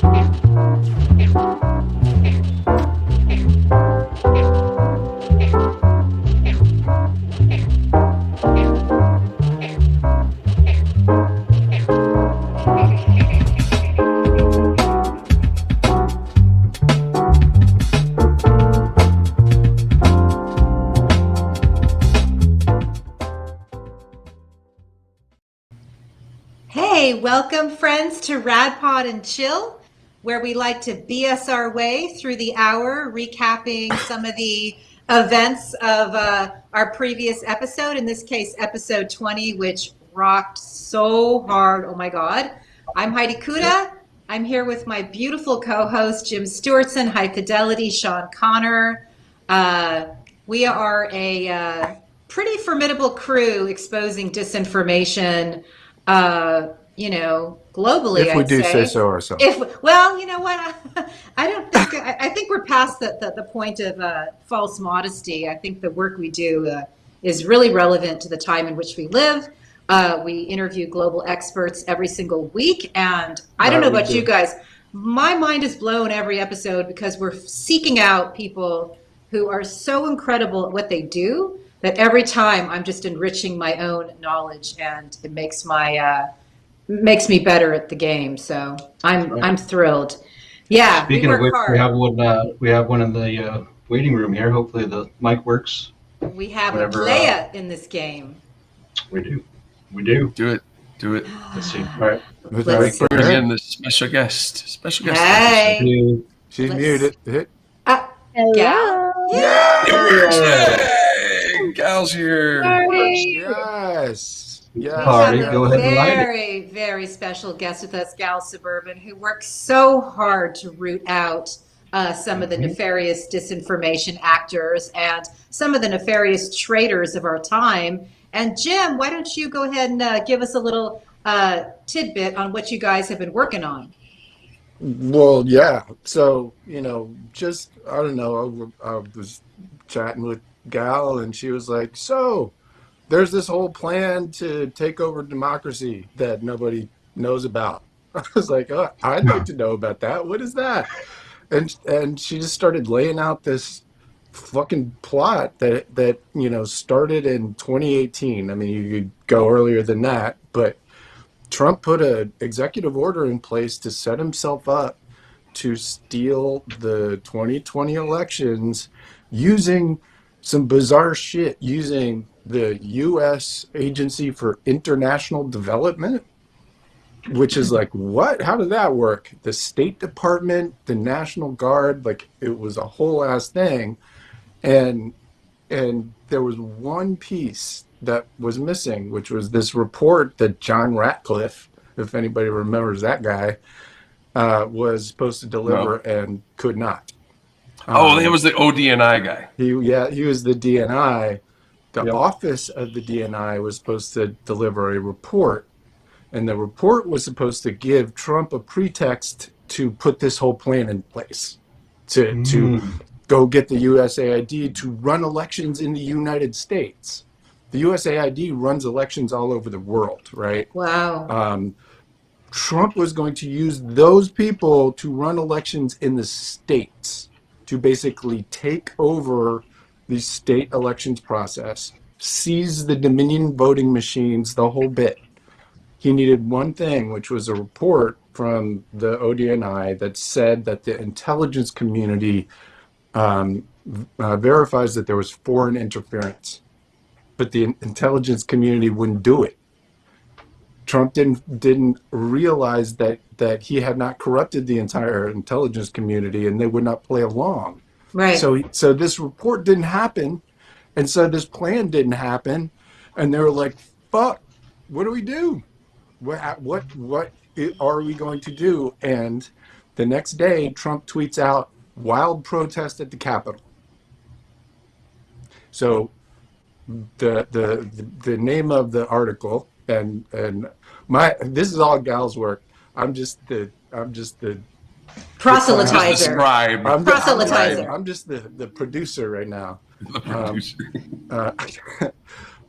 Hey, welcome friends to RadPod and Chill, where we like to BS our way through the hour, recapping some of the events of our previous episode, in this case, episode 20, which rocked so hard. Oh my God. I'm Heidi Kuda. I'm here with my beautiful co-host, Jim Stewartson, High Fidelity, Sean Connor. We are a pretty formidable crew exposing disinformation globally, If we I'd do say say. so ourselves. Well, you know what? I don't think, I think we're past the point of false modesty. I think the work we do is really relevant to the time in which we live. We interview global experts every single week. And I don't know about you guys, my mind is blown every episode because we're seeking out people who are so incredible at what they do that every time I'm just enriching my own knowledge, and it makes me better at the game. So I'm thrilled. Yeah, Speaking we of work which, hard. we have one in the waiting room here. Hopefully the mic works. We have whenever, a player in this game. We do. Do it. Let's see. All right. Let's Bring in the special guest. Hey. She's Let's- muted. Hit. Gal? Yay! Gal's here. Yes. Yes. Party, We have go a ahead and light it. very, very special guest with us, Gal Suburban, who works so hard to root out some of the nefarious disinformation actors and some of the nefarious traitors of our time. And Jim, why don't you go ahead and give us a little tidbit on what you guys have been working on? Well, yeah. So, I don't know. I was chatting with Gal and she was like, so there's this whole plan to take over democracy that nobody knows about. I was like, oh, I'd like to know about that. What is that? And she just started laying out this fucking plot that started in 2018. I mean, you could go earlier than that, but Trump put an executive order in place to set himself up to steal the 2020 elections using some bizarre shit, using the U.S. Agency for International Development, which is like, what? How did that work? The State Department, the National Guard, like it was a whole ass thing. And there was one piece that was missing, which was this report that John Ratcliffe, if anybody remembers that guy, was supposed to deliver and could not. It was the ODNI guy. He was the DNI. The office of the DNI was supposed to deliver a report, and the report was supposed to give Trump a pretext to put this whole plan in place, to go get the USAID to run elections in the United States. The USAID runs elections all over the world, right? Wow. Trump was going to use those people to run elections in the states, to basically take over the state elections process, seize the Dominion voting machines, the whole bit. He needed one thing, which was a report from the ODNI that said that the intelligence community verifies that there was foreign interference, but the intelligence community wouldn't do it. Trump didn't realize that he had not corrupted the entire intelligence community, and they would not play along. Right. So this report didn't happen, and so this plan didn't happen, and they were like, "Fuck, what do we do? What are we going to do?" And the next day, Trump tweets out, "Wild protest at the Capitol." So the name of the article, and this is all Gal's work. I'm just the Proselytizer. I'm just the producer right now.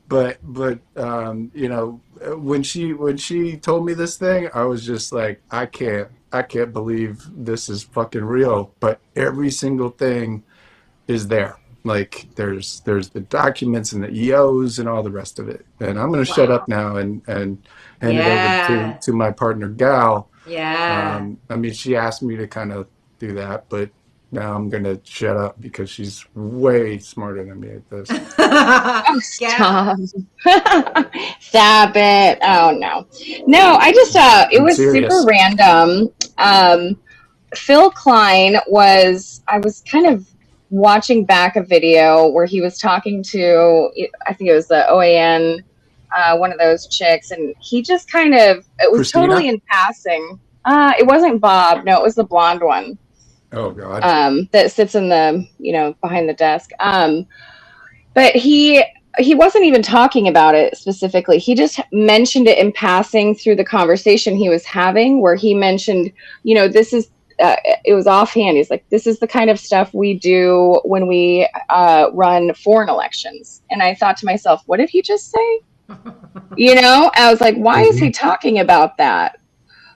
But when she told me this thing, I was just like, I I can't believe this is fucking real. But every single thing is there. Like there's the documents and the EOs and all the rest of it. And I'm going to shut up now and hand it over Yeah. to my partner Gal. Yeah. I mean, she asked me to kind of do that, but now I'm going to shut up because she's way smarter than me at this. Oh, Gal. stop. Stop it. Oh, no. No, I just, it I'm was serious. super random. Phil Klein I was kind of watching back a video where he was talking to, I think it was the OAN, one of those chicks, and he just kind of, it was Christina? totally in passing. It wasn't Bob. No, it was the blonde one. Oh God. That sits in the, behind the desk. But he wasn't even talking about it specifically. He just mentioned it in passing through the conversation he was having, where he mentioned, this is, it was offhand. He's like, this is the kind of stuff we do when we run foreign elections. And I thought to myself, what did he just say? I was like, why is he talking about that?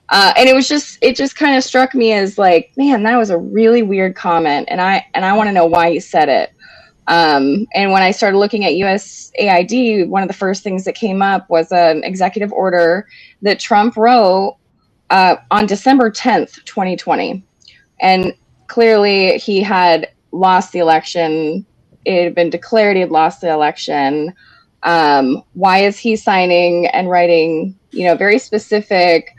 And it just kind of struck me as like, man, that was a really weird comment. And I want to know why he said it. And when I started looking at USAID, one of the first things that came up was an executive order that Trump wrote on December 10th, 2020. And clearly he had lost the election. It had been declared he had lost the election. Why is he signing and writing, very specific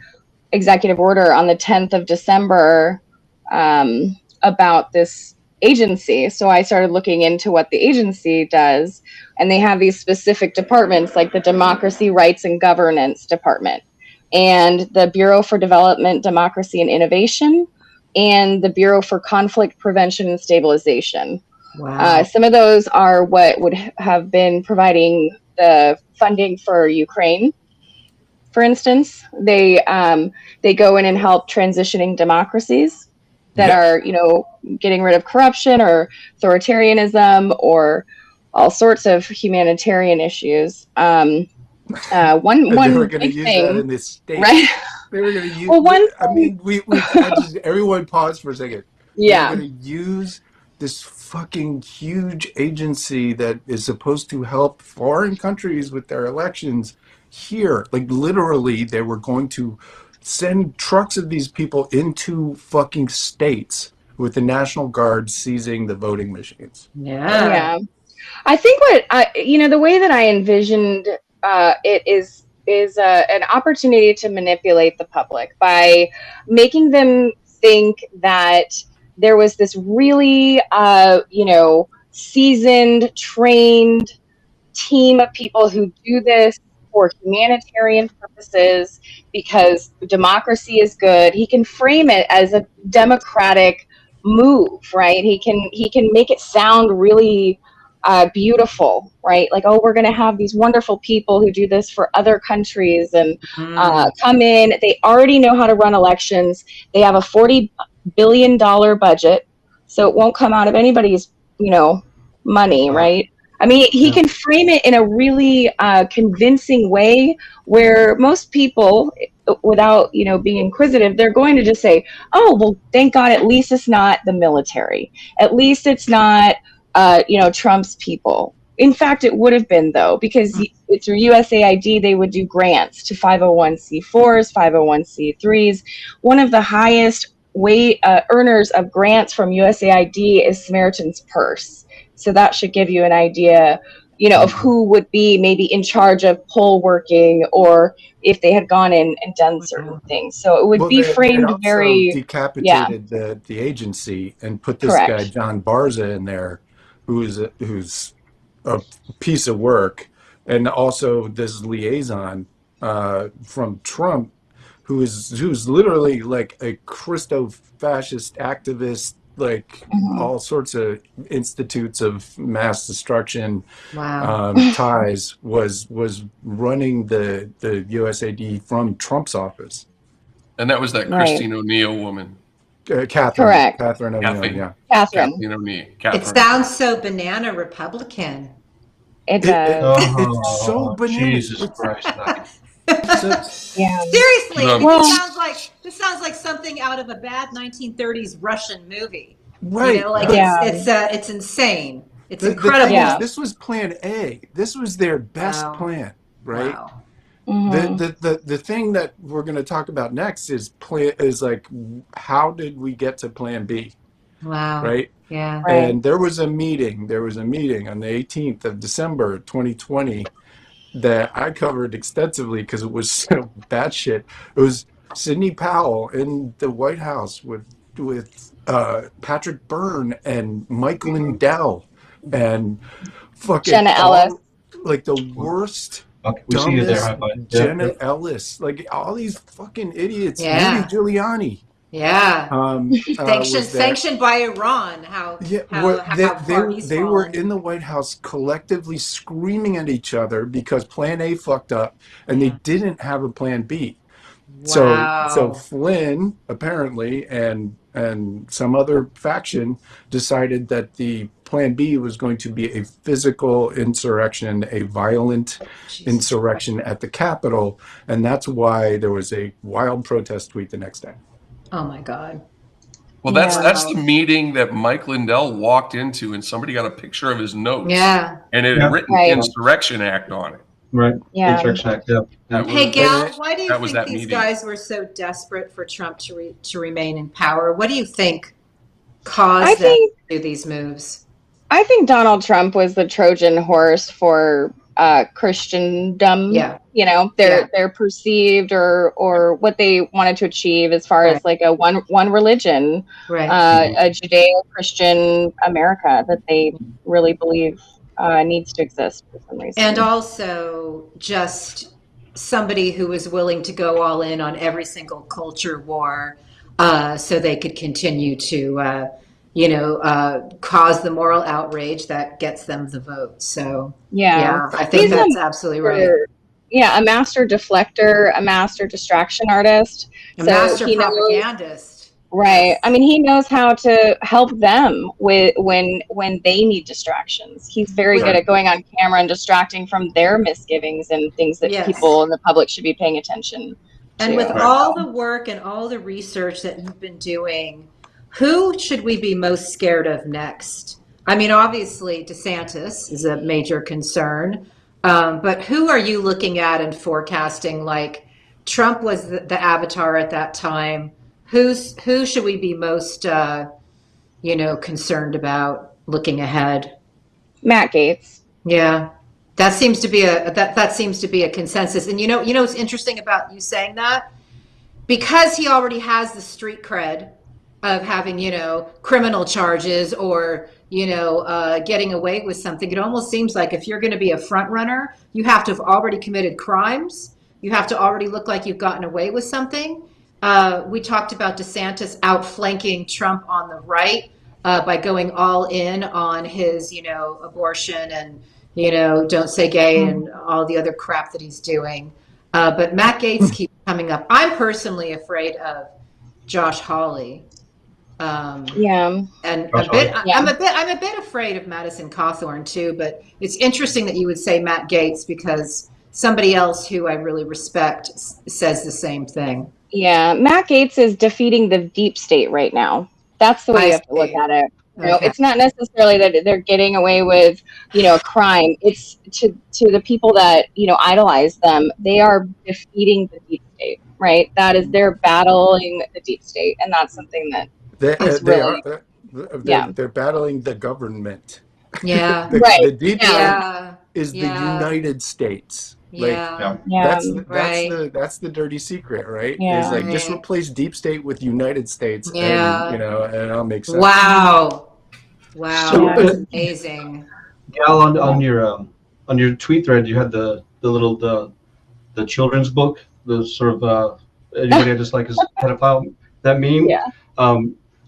executive order on the 10th of December about this agency? So I started looking into what the agency does, and they have these specific departments like the Democracy, Rights, and Governance Department, and the Bureau for Development, Democracy, and Innovation, and the Bureau for Conflict Prevention and Stabilization. Wow. Some of those are what would have been providing the funding for Ukraine. For instance, they go in and help transitioning democracies that are, getting rid of corruption or authoritarianism or all sorts of humanitarian issues. One they were going to big use thing, that in this state. right? They were going to use. Well, I mean, everyone pause for a second. yeah. They're going to use this fucking huge agency that is supposed to help foreign countries with their elections here. Like literally, they were going to send trucks of these people into fucking states with the National Guard seizing the voting machines. Yeah. I think the way that I envisioned it is an opportunity to manipulate the public by making them think that there was this really, seasoned, trained team of people who do this for humanitarian purposes because democracy is good. He can frame it as a democratic move, right? He can make it sound really beautiful, right? Like, oh, we're going to have these wonderful people who do this for other countries and come in. They already know how to run elections. They have a $40 billion budget, so it won't come out of anybody's, money, right? I mean, he can frame it in a really convincing way where most people, without, being inquisitive, they're going to just say, oh, well, thank God, at least it's not the military. At least it's not, Trump's people. In fact, it would have been, though, because through USAID, they would do grants to 501c4s, 501c3s. One of the highest earners of grants from USAID is Samaritan's Purse. So that should give you an idea, of who would be maybe in charge of poll working or if they had gone in and done certain things. So it would be framed they also very decapitated the agency and put this correct. guy John Barza in there, who's a piece of work, and also this liaison from Trump, who's literally like a Christo-fascist activist, like all sorts of institutes of mass destruction ties, was running the USAID from Trump's office. And that was that Christine O'Neill woman. Catherine. Correct. Catherine O'Neill, Kathy. yeah. Catherine. Kathleen O'Neill. It Catherine. sounds so banana Republican. It does. It's so banana. Jesus Christ. Yeah. Seriously, I mean, Well- this sounds like something out of a bad 1930s Russian movie. Right. You know, like Yeah. it's insane. It's The incredible. thing is, Yeah. this was plan A. This was their best Wow. plan, right? Wow. Mhm. The thing that we're going to talk about next is like, how did we get to plan B, Wow. right? Yeah. Right. And there was a meeting on the 18th of December 2020 that I covered extensively because it was so batshit. It was Sidney Powell in the White House with Patrick Byrne and Mike Lindell and fucking Jenna Ellis. like the worst, Okay, we see you there. dumbest High five. Jenna Yep. Ellis, like all these fucking idiots. Yeah. Rudy Giuliani. Yeah. Was there. Sanctioned by Iran. How far he's they were fallen. in the White House collectively screaming at each other because Plan A fucked up and they didn't have a Plan B. Wow. So Flynn apparently and some other faction decided that the Plan B was going to be a physical insurrection, a violent insurrection at the Capitol, and that's why there was a wild protest tweet the next day. Oh my God. Well, that's the meeting that Mike Lindell walked into, and somebody got a picture of his notes. Yeah. And it had written Right. Insurrection Act on it. Right. Yeah. Insurrection Act. Yep. That Hey, was- Gal, why do you that was think that these meeting. guys were so desperate for Trump to remain in power? What do you think caused I them think- to do these moves? I think Donald Trump was the Trojan horse for Christendom. Yeah. You know, they're perceived or what they wanted to achieve as far as like a one religion, Right. a Judeo-Christian America that they really believe needs to exist for some reason. And also just somebody who was willing to go all in on every single culture war so they could continue to, cause the moral outrage that gets them the vote. So, yeah, I think He's that's absolutely right. Yeah, a master deflector, a master distraction artist. A master propagandist. Right. I mean, he knows how to help them with when they need distractions. He's very good at going on camera and distracting from their misgivings and things that people in the public should be paying attention to. And with all the work and all the research that you've been doing, who should we be most scared of next? I mean, obviously, DeSantis is a major concern, but who are you looking at and forecasting? Like, Trump was the avatar at that time. Who should we be most, concerned about looking ahead? Matt Gaetz. Yeah, that seems to be that seems to be a consensus. And you know what's interesting about you saying that? Because he already has the street cred of having, criminal charges or, getting away with something. It almost seems like if you're going to be a front runner, you have to have already committed crimes. You have to already look like you've gotten away with something. We talked about DeSantis outflanking Trump on the right by going all in on his, abortion and, don't say gay and all the other crap that he's doing. But Matt Gaetz keeps coming up. I'm personally afraid of Josh Hawley. And I'm a bit afraid of Madison Cawthorn too, but it's interesting that you would say Matt Gaetz because somebody else who I really respect says the same thing. Yeah, Matt Gaetz is defeating the deep state right now. That's the way you have to look at it. It's not necessarily that they're getting away with, a crime. It's to the people that, idolize them. They are defeating the deep state, right? That is, they're battling the deep state. And that's something that they're battling the government. Yeah. The deep state is the United States. That's the dirty secret, right? Yeah. Is just replace deep state with United States, and and it'll make sense. Wow, So, that's amazing. Gal, on your tweet thread, you had the little the children's book, the sort of anybody I dislike is pedophile, that meme,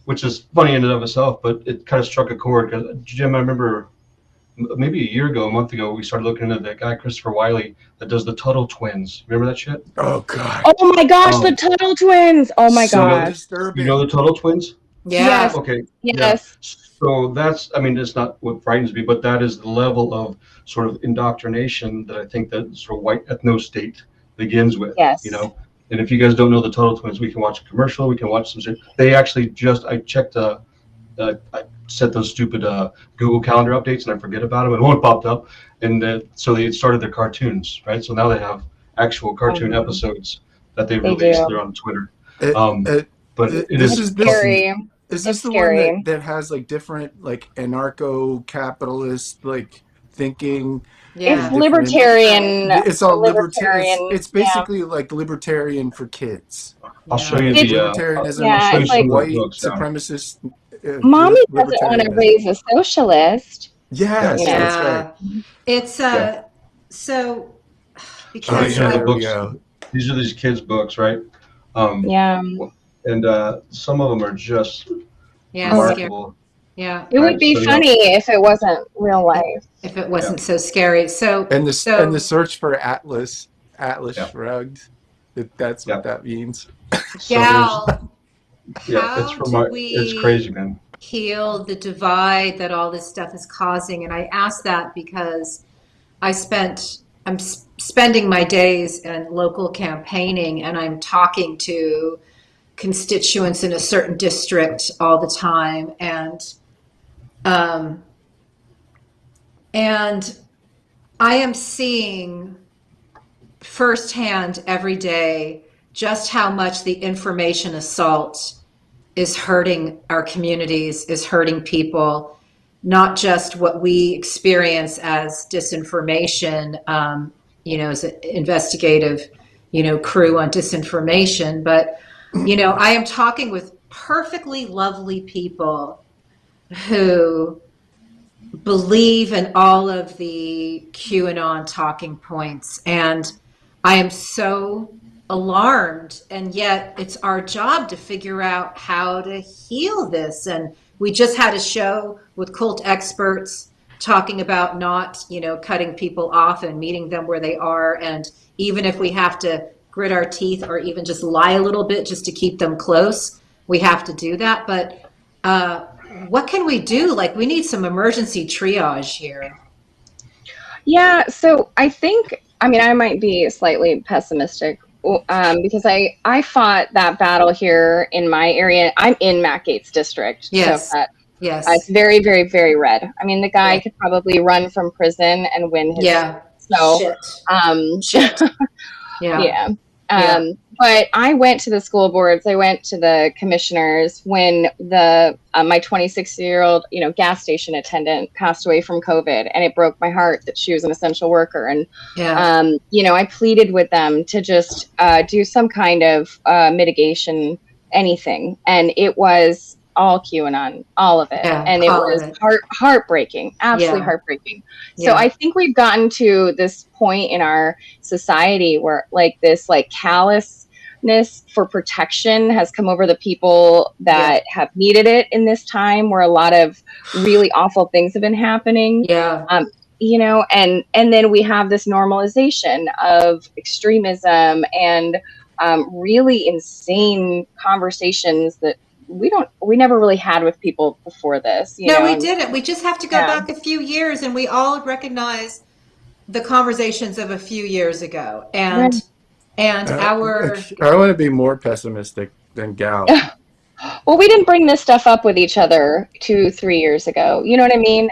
which is funny in and of itself, but it kind of struck a chord because Jim, I remember maybe a month ago, we started looking into that guy, Christopher Wiley, that does the Tuttle twins. Remember that shit? Oh, God. Oh, my gosh, the Tuttle twins. Oh, my gosh. Disturbing. You know the Tuttle twins? Yeah. Yes. Okay. Yes. Yeah. So that's, it's not what frightens me, but that is the level of sort of indoctrination that I think that sort of white ethno state begins with. Yes. You know, and if you guys don't know the Total Twins, we can watch a commercial. We can watch some shit. They actually I checked. I set those stupid Google Calendar updates and I forget about them. And one popped up, and so they had started their cartoons, right? So now they have actual cartoon episodes that they They release. do. They're on Twitter. It, But it this is is this Scary. is this It's the scary. one that has like different like anarcho-capitalist like thinking? Yeah. It's and different- libertarian. It's all libertarian. It's basically like libertarian for kids. I'll show you It's the. libertarianism, Yeah, I'll show you it's some like- of those white books. Yeah. supremacist. Mommy doesn't want to libertarianism. raise a socialist. Yes, Yeah. that's right. It's Yeah. so Oh, because yeah, the there we books. go. These are these kids' books, right? Yeah. And some of them are just yeah, scary. remarkable. Yeah, It would Right, be so, funny if it wasn't real life. if it wasn't so scary. So And the so and the search for Atlas Yeah. shrugged. That's what that means. So Gal, yeah, it's how do it's we crazy, man. heal the divide that all this stuff is causing? And I ask that because I'm spending my days in local campaigning, and I'm talking to constituents in a certain district all the time, and I am seeing firsthand every day just how much the information assault is hurting our communities, is hurting people, not just what we experience as disinformation, as an investigative, crew on disinformation, but, I am talking with perfectly lovely people who believe in all of the QAnon talking points. And I am so alarmed. And yet it's our job to figure out how to heal this. And we just had a show with cult experts talking about not, cutting people off and meeting them where they are. And even if we have to grit our teeth or even just lie a little bit just to keep them close, we have to do that. But what can we do? Like, we need some emergency triage here. Yeah, so I might be slightly pessimistic because I fought that battle here in my area. I'm in Matt Gaetz district. Yes. So Yes. it's very, very, very red. I mean, the guy could probably run from prison and win his. Yeah. So, Shit. Yeah. Yeah. But I went to the school boards. I went to the commissioners when my 26-year-old, gas station attendant passed away from COVID, and it broke my heart that she was an essential worker. And, I pleaded with them to just do some kind of mitigation, anything. And it was all QAnon, all of it. Yeah, and it was heartbreaking, absolutely heartbreaking. So I think we've gotten to this point in our society where this callousness for protection has come over the people that have needed it in this time where a lot of really awful things have been happening. Yeah. And then we have this normalization of extremism and really insane conversations that we never really had with people before this. We didn't. We just have to go back a few years, and we all recognize the conversations of a few years ago. And I want to be more pessimistic than Gal. Well, we didn't bring this stuff up with each other 2-3 years ago. You know what I mean?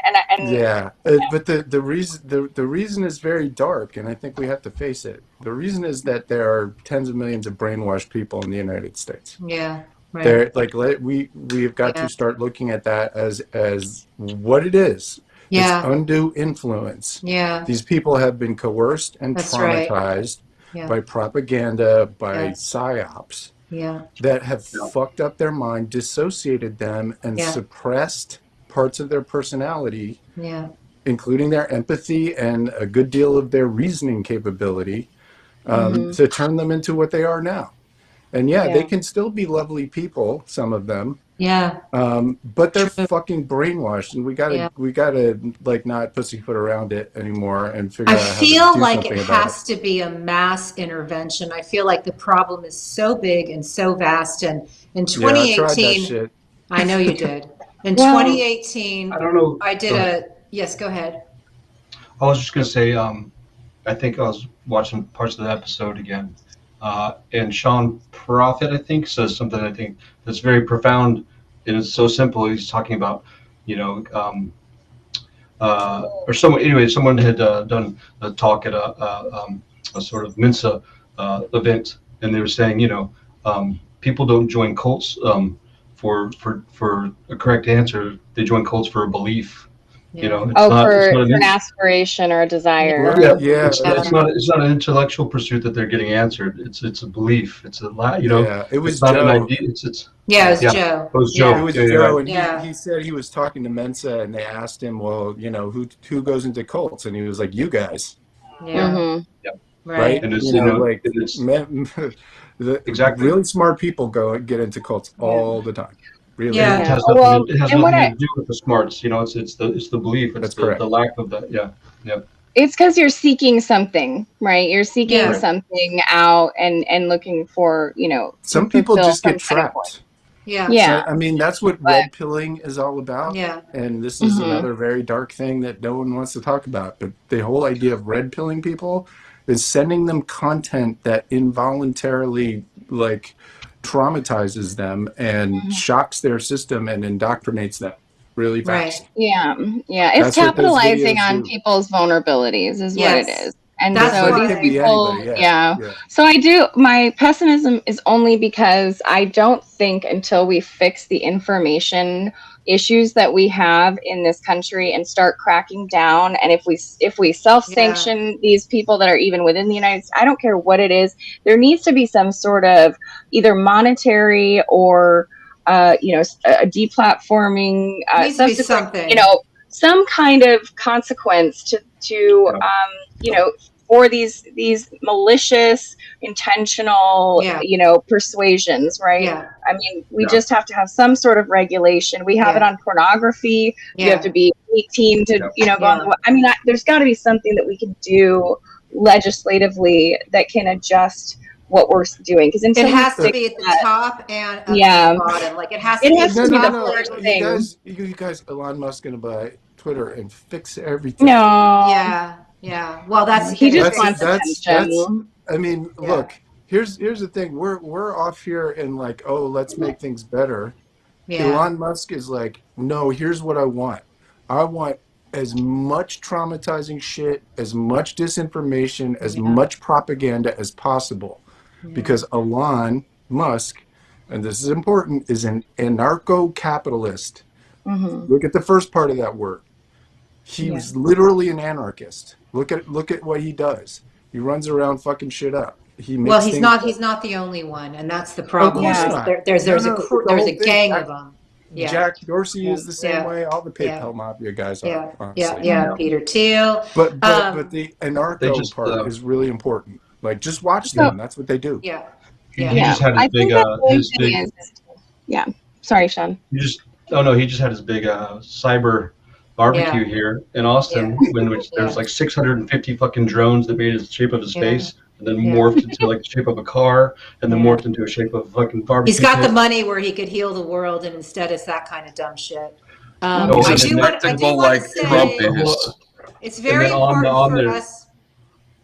But the reason is very dark, and I think we have to face it. The reason is that there are tens of millions of brainwashed people in the United States. Yeah. Right. We've got to start looking at that as what it is. Yeah. It's undue influence. Yeah. These people have been coerced and traumatized by propaganda, by psyops. Yeah. That have fucked up their mind, dissociated them, and suppressed parts of their personality, including their empathy and a good deal of their reasoning capability, to turn them into what they are now. And they can still be lovely people, some of them. Yeah. But they're fucking brainwashed, and we gotta not pussyfoot around it anymore and figure out how to do something about it. I feel like it has to be a mass intervention. I feel like the problem is so big and so vast. And in 2018, I tried that shit. I know you did. In 2018, I don't know. I did yes, go ahead. I was just gonna say, I think I was watching parts of the episode again, and Sean Prophet, I think, says something I think that's very profound, and it's so simple. He's talking about, you know, or someone, anyway, someone had done a talk at a sort of Mensa event, and they were saying, you know, people don't join cults for a correct answer. They join cults for a belief. You know, for an aspiration or a desire. It's not an intellectual pursuit that they're getting answered. It's a belief. It's a it was it's not Joe. an idea. It was Joe. It was Joe. It was Joe, and yeah. he said he was talking to Mensa, and they asked him, well, you know, who goes into cults, and he was like, you guys. Yeah. Mm-hmm. Yeah. Right. And it's, you know, like exactly. really smart people get into cults all the time. Really. Yeah. It has nothing to do with the smarts. You know, it's the belief. It's the lack of that. Yeah. Yeah. It's because you're seeking something, right? You're seeking something out and looking for, you know. Some people just get trapped. Yeah. Yeah. So, I mean, that's what red pilling is all about. Yeah. And this is another very dark thing that no one wants to talk about. But the whole idea of red pilling people is sending them content that involuntarily, like, traumatizes them and shocks their system and indoctrinates them really fast. Right. Yeah. It's capitalizing on people's vulnerabilities is what it is. And so these people, So my pessimism is only because I don't think until we fix the information issues that we have in this country and start cracking down, and if we self-sanction these people that are even within the United States, I don't care what it is, there needs to be some sort of either monetary or a deplatforming, something, you know, some kind of consequence to you know, for these malicious, intentional, you know, persuasions, right? Yeah. I mean, we just have to have some sort of regulation. We have it on pornography. You have to be 18 to, you know, go on the. I mean, there's got to be something that we can do legislatively that can adjust what we're doing, because it has to be at the top and at the bottom. Like it has to be the first thing. You guys, Elon Musk gonna buy Twitter and fix everything. No. Yeah. Well, he just wants attention. I mean, look. Here's the thing. We're off here and like, oh, let's make things better. Yeah. Elon Musk is like, no. Here's what I want. I want as much traumatizing shit, as much disinformation, as much propaganda as possible. Because Elon Musk, and this is important, is an anarcho-capitalist. Look at the first part of that word. He was literally an anarchist. Look at what he does. He runs around fucking shit up. He's not the only one, and that's the problem. There's a gang of them. Yeah. Jack Dorsey is the same way. All the PayPal Mafia guys are. Peter Thiel. But the anarcho part is really important. Like, just watch them. That's what they do. Yeah. He just had his big. Sorry, Sean. He just had his big cyber barbecue here in Austin, in which there's like 650 fucking drones that made the shape of his face, and then morphed into like the shape of a car, and then morphed into a shape of a fucking barbecue. He's got the money where he could heal the world, and instead it's that kind of dumb shit. I do want to say it's very important for us.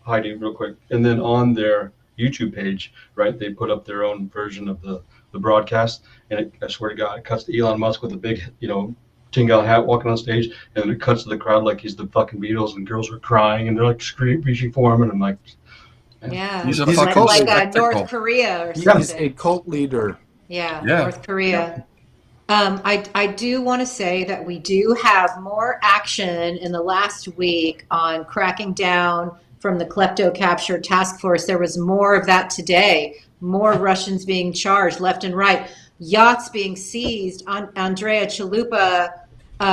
Heidi, real quick, and then on their YouTube page, right, they put up their own version of the broadcast, and I swear to God, it cuts to Elon Musk with a big, you know, tin-gallon hat walking on stage, and it cuts to the crowd like he's the fucking Beatles, and girls are crying, and they're like reaching for him, and I'm like, he's like North Korea or something. He's a cult leader. Yeah. North Korea. I do want to say that we do have more action in the last week on cracking down from the klepto capture task force. There was more of that today. More Russians being charged left and right. Yachts being seized. Andrea Chalupa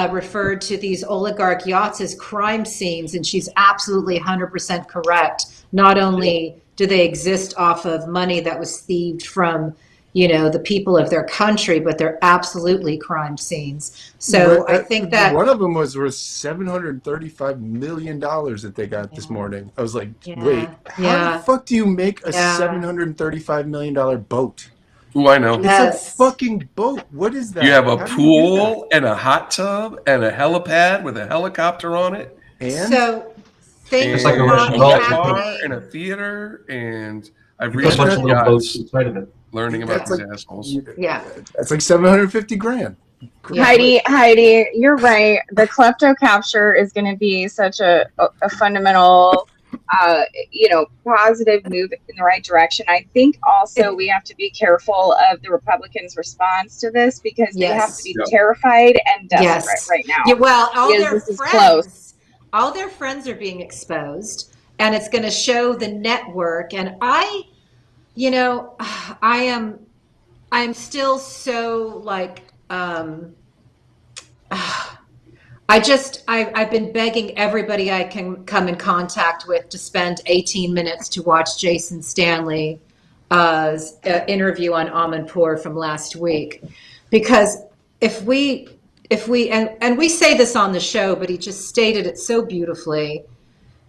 referred to these oligarch yachts as crime scenes, and she's absolutely 100% correct. Not only do they exist off of money that was thieved from, you know, the people of their country, but they're absolutely crime scenes. So I think that one of them was worth $735 million that they got this morning. I was like, wait, how the fuck do you make a $735 million boat? Oh, I know. It's a fucking boat. What is that? You have a pool and a hot tub and a helipad with a helicopter on it. And things It's like are a not Russian a doll. wet bar happening. and a theater, and I've You put a bunch of recently little got boats inside of it. learning about That's these like assholes. Yeah. that's like 750 grand. Yeah. Heidi, you're right. The klepto capture is going to be such a fundamental, positive move in the right direction. I think also we have to be careful of the Republicans' response to this because they have to Yes. be terrified and desperate Yes. right now. Yeah, well, Because this is close. all their friends are being exposed, and it's going to show the network. And I am still so like, I've been begging everybody I can come in contact with to spend 18 minutes to watch Jason Stanley's interview on Amanpour from last week, because if we and we say this on the show, but he just stated it so beautifully,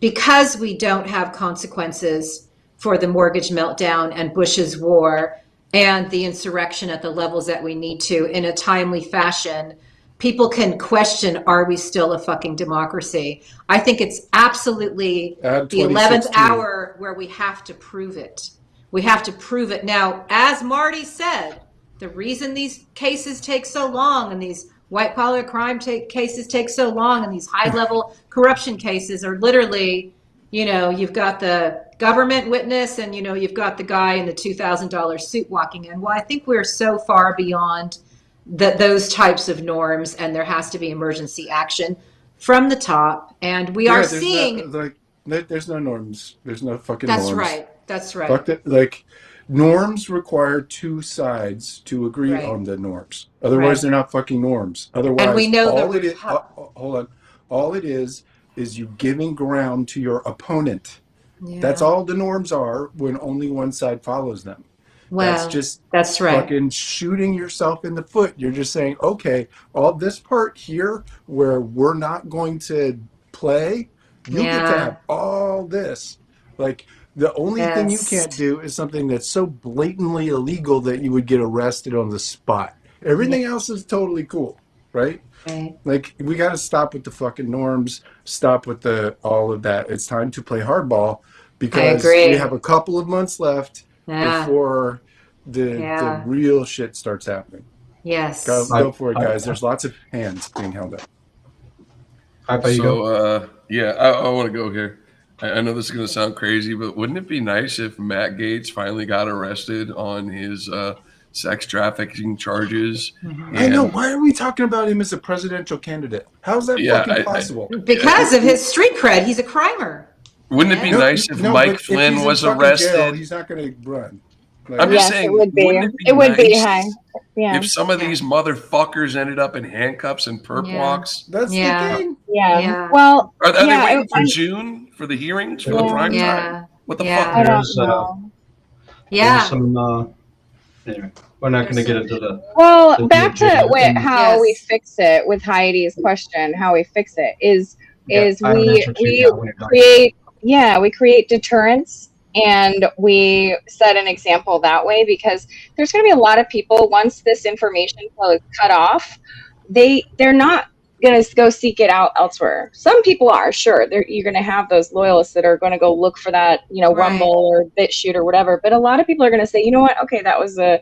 because we don't have consequences for the mortgage meltdown and Bush's war and the insurrection at the levels that we need to in a timely fashion, people can question, are we still a fucking democracy? I think it's absolutely Add the 11th 2016. hour where we have to prove it. We have to prove it. Now, as Marty said, the reason these cases take so long and these white collar crime cases take so long and these high level corruption cases are literally, you've got the government witness and, you've got the guy in the $2,000 suit walking in. Well, I think we're so far beyond those types of norms, and there has to be emergency action from the top. And we are seeing. There's no norms. There's no fucking That's norms. right. That's right. Fuck that. Like, norms require two sides to agree Right. on the norms. Otherwise, Right. they're not fucking norms. Otherwise, And we know all it is. Hold on. All it is you giving ground to your opponent. Yeah. That's all the norms are when only one side follows them. Well, that's right. Fucking shooting yourself in the foot. You're just saying, okay, all this part here where we're not going to play, you get to have all this. Like, the only thing you can't do is something that's so blatantly illegal that you would get arrested on the spot. Everything else is totally cool, right? Right. Like, we got to stop with the fucking norms, stop with all of that. It's time to play hardball because we have a couple of months left before the real shit starts happening. Yes. Go for it, guys. There's lots of hands being held up. I want to go here. I know this is going to sound crazy, but wouldn't it be nice if Matt Gaetz finally got arrested on his sex trafficking charges? Mm-hmm. I know. Why are we talking about him as a presidential candidate? How is that fucking possible? Because of his street cred. He's a crimer. Wouldn't it be nice if Mike Flynn was arrested? Jail, he's not going to run. I'm just saying, it would be. It would be high. Yeah. If some of these motherfuckers ended up in handcuffs and perp walks. That's the thing. Yeah. Well, are they waiting for June for the hearings for the prime time? What the fuck? I don't know. Anyway, we're not going to get into the. Well, back to how we fix it with Heidi's question. How we fix it is we create deterrence. And we set an example that way because there's going to be a lot of people once this information flow is cut off, they're not going to go seek it out elsewhere. Some people are, sure. You're going to have those loyalists that are going to go look for that, Rumble or BitChute or whatever. But a lot of people are going to say, you know what? Okay, that was and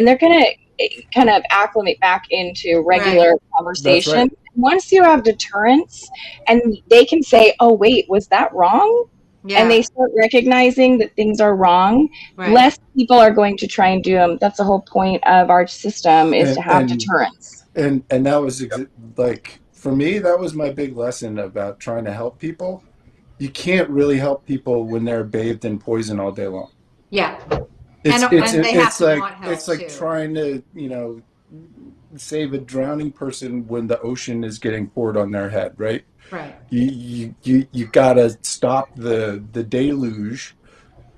they're going to kind of acclimate back into regular conversation. Right. Once you have deterrence and they can say, oh, wait, was that wrong? Yeah. And they start recognizing that things are wrong, less people are going to try and do them. That's the whole point of our system is to have deterrence. And that was like, for me, that was my big lesson about trying to help people. You can't really help people when they're bathed in poison all day long. Yeah. It's like trying to, save a drowning person when the ocean is getting poured on their head, right? Right. You gotta stop the deluge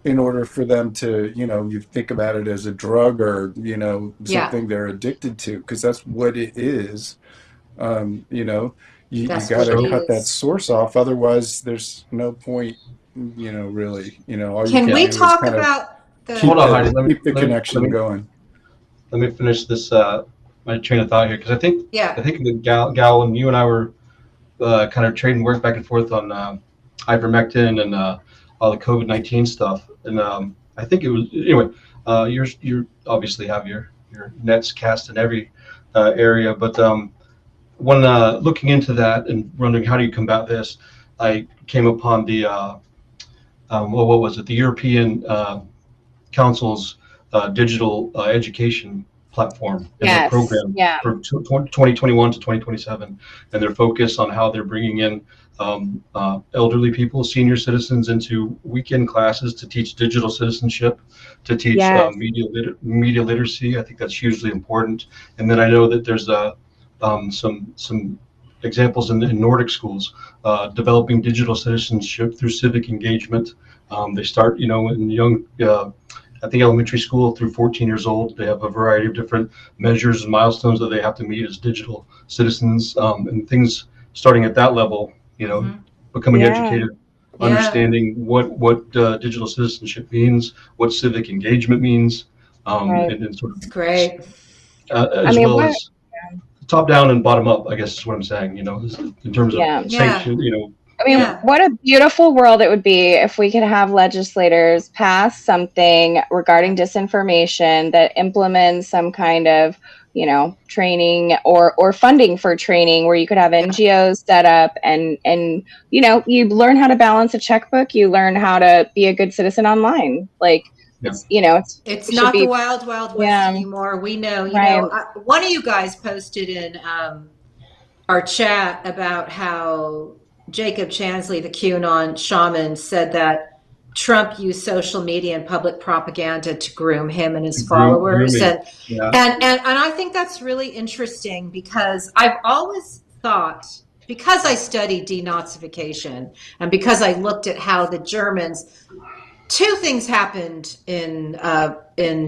in order for them to, you think about it as a drug or, something they're addicted to, because that's what it is. You gotta cut that source off. Otherwise there's no point, really, all you can we talk about hold on, Heidi, keep the connection going. Let me finish this, my train of thought here. Cause I think the Gal, when you and I were, kind of trading work back and forth on ivermectin and all the COVID-19 stuff. And I think it was anyway. You obviously have your nets cast in every area, but when looking into that and wondering how do you combat this, I came upon the well, what was it? The European Council's digital education platform and their Yes. program Yeah. for 2021 to 2027, and their focus on how they're bringing in elderly people, senior citizens into weekend classes to teach digital citizenship, to teach Yes. media literacy. I think that's hugely important. And then I know that there's some examples in Nordic schools developing digital citizenship through civic engagement. They start, in young, I think elementary school through 14 years old. They have a variety of different measures and milestones that they have to meet as digital citizens, and things starting at that level, becoming Yeah. educated, Yeah. understanding what digital citizenship means, what civic engagement means, Right. and sort of It's great. as well as top down and bottom up, I guess is what I'm saying, in terms of Yeah. sanction, I mean, Yeah. what a beautiful world it would be if we could have legislators pass something regarding disinformation that implements some kind of, training or funding for training where you could have NGOs set up and you learn how to balance a checkbook, you learn how to be a good citizen online. Like it's It's it should not the be wild, wild west Yeah. anymore. We know, Right. one of you guys posted in our chat about how Jacob Chansley, the QAnon shaman, said that Trump used social media and public propaganda to groom him and his followers. grooming. And I think that's really interesting because I've always thought, because I studied denazification and because I looked at how the Germans, two things happened in